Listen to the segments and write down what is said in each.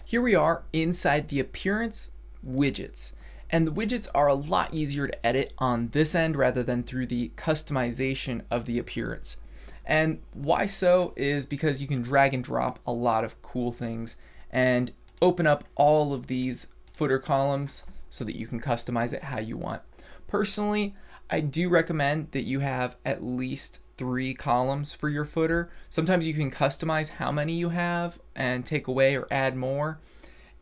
Here we are inside the appearance widgets. And the widgets are a lot easier to edit on this end rather than through the customization of the appearance. And why so is because you can drag and drop a lot of cool things and open up all of these footer columns so that you can customize it how you want. Personally, I do recommend that you have at least 3 columns for your footer. Sometimes you can customize how many you have and take away or add more.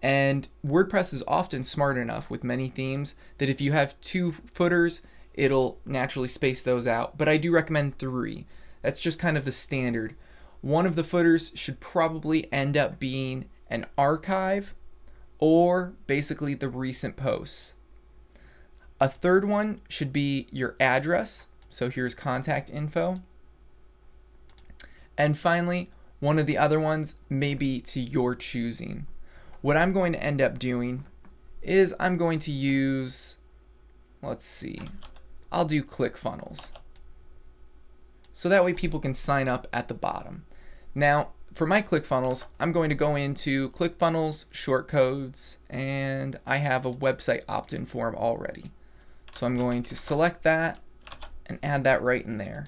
And WordPress is often smart enough with many themes that if you have 2 footers, it'll naturally space those out. But I do recommend 3. That's just kind of the standard. One of the footers should probably end up being an archive or basically the recent posts. A third one should be your address. So here's contact info. And finally, one of the other ones may be to your choosing. What I'm going to end up doing is I'm going to use, let's see, I'll do ClickFunnels. So that way people can sign up at the bottom. Now, for my ClickFunnels, I'm going to go into ClickFunnels, shortcodes, and I have a website opt-in form already. So I'm going to select that and add that right in there.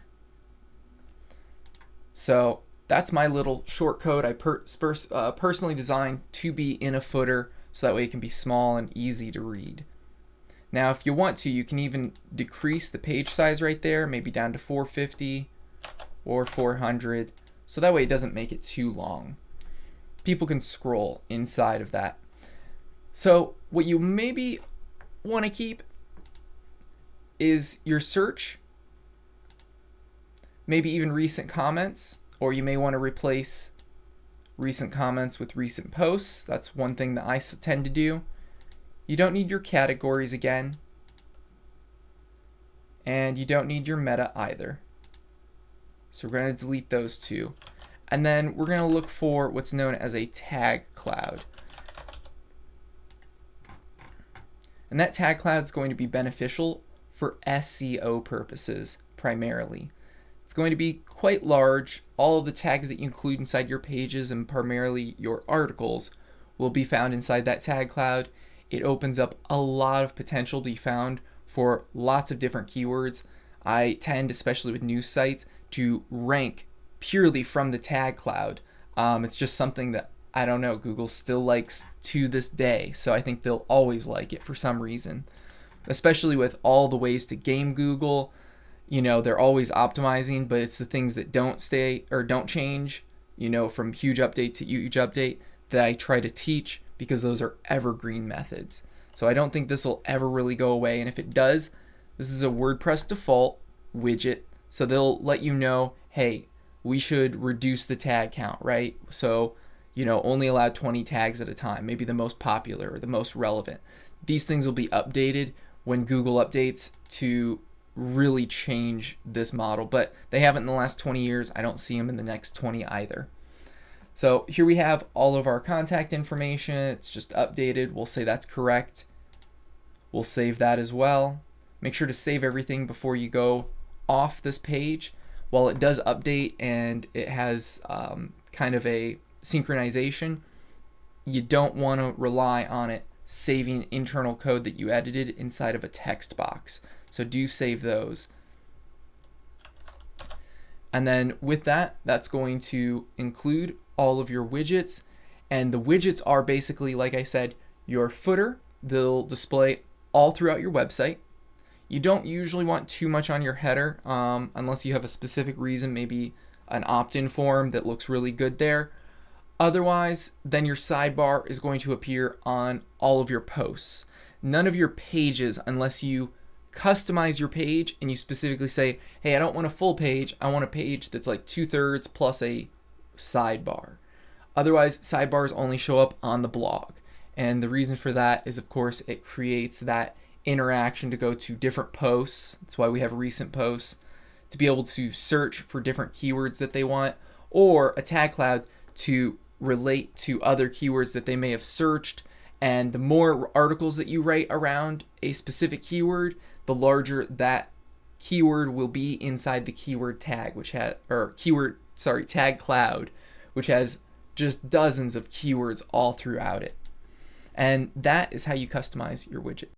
So that's my little short code I personally designed to be in a footer so that way it can be small and easy to read. Now if you want to, you can even decrease the page size right there, maybe down to 450 or 400, so that way it doesn't make it too long. People can scroll inside of that. So what you maybe want to keep is your search, maybe even recent comments, or you may want to replace recent comments with recent posts. That's one thing that I tend to do. You don't need your categories again, and you don't need your meta either. So we're going to delete those 2. And then we're going to look for what's known as a tag cloud. And that tag cloud is going to be beneficial for SEO purposes primarily. It's going to be quite large. All of the tags that you include inside your pages and primarily your articles will be found inside that tag cloud. It opens up a lot of potential to be found for lots of different keywords. I tend, especially with news sites, to rank purely from the tag cloud. It's just something that, I don't know, Google still likes to this day. So I think they'll always like it for some reason, especially with all the ways to game Google. You know, they're always optimizing, but it's the things that don't stay or don't change, you know, from huge update to huge update that I try to teach, because those are evergreen methods. So I don't think this will ever really go away. And if it does, this is a WordPress default widget. So they'll let you know, hey, we should reduce the tag count, right? So, you know, only allow 20 tags at a time, maybe the most popular or the most relevant. These things will be updated when Google updates to really change this model, but they haven't in the last 20 years. I don't see them in the next 20 either. So here we have all of our contact information. It's just updated. We'll say that's correct. We'll save that as well. Make sure to save everything before you go off this page. While it does update and it has kind of a synchronization, you don't want to rely on it saving internal code that you edited inside of a text box. So do save those. And then with that, that's going to include all of your widgets. And the widgets are basically, like I said, your footer. They'll display all throughout your website. You don't usually want too much on your header unless you have a specific reason, maybe an opt-in form that looks really good there. Otherwise, then your sidebar is going to appear on all of your posts. None of your pages, unless you customize your page and you specifically say, hey, I don't want a full page, I want a page that's like 2/3 plus a sidebar. Otherwise, sidebars only show up on the blog. And the reason for that is, of course, it creates that interaction to go to different posts. That's why we have recent posts, to be able to search for different keywords that they want, or a tag cloud to relate to other keywords that they may have searched. And the more articles that you write around a specific keyword, the larger that keyword will be inside the keyword tag, which has, tag cloud, which has just dozens of keywords all throughout it. And that is how you customize your widget.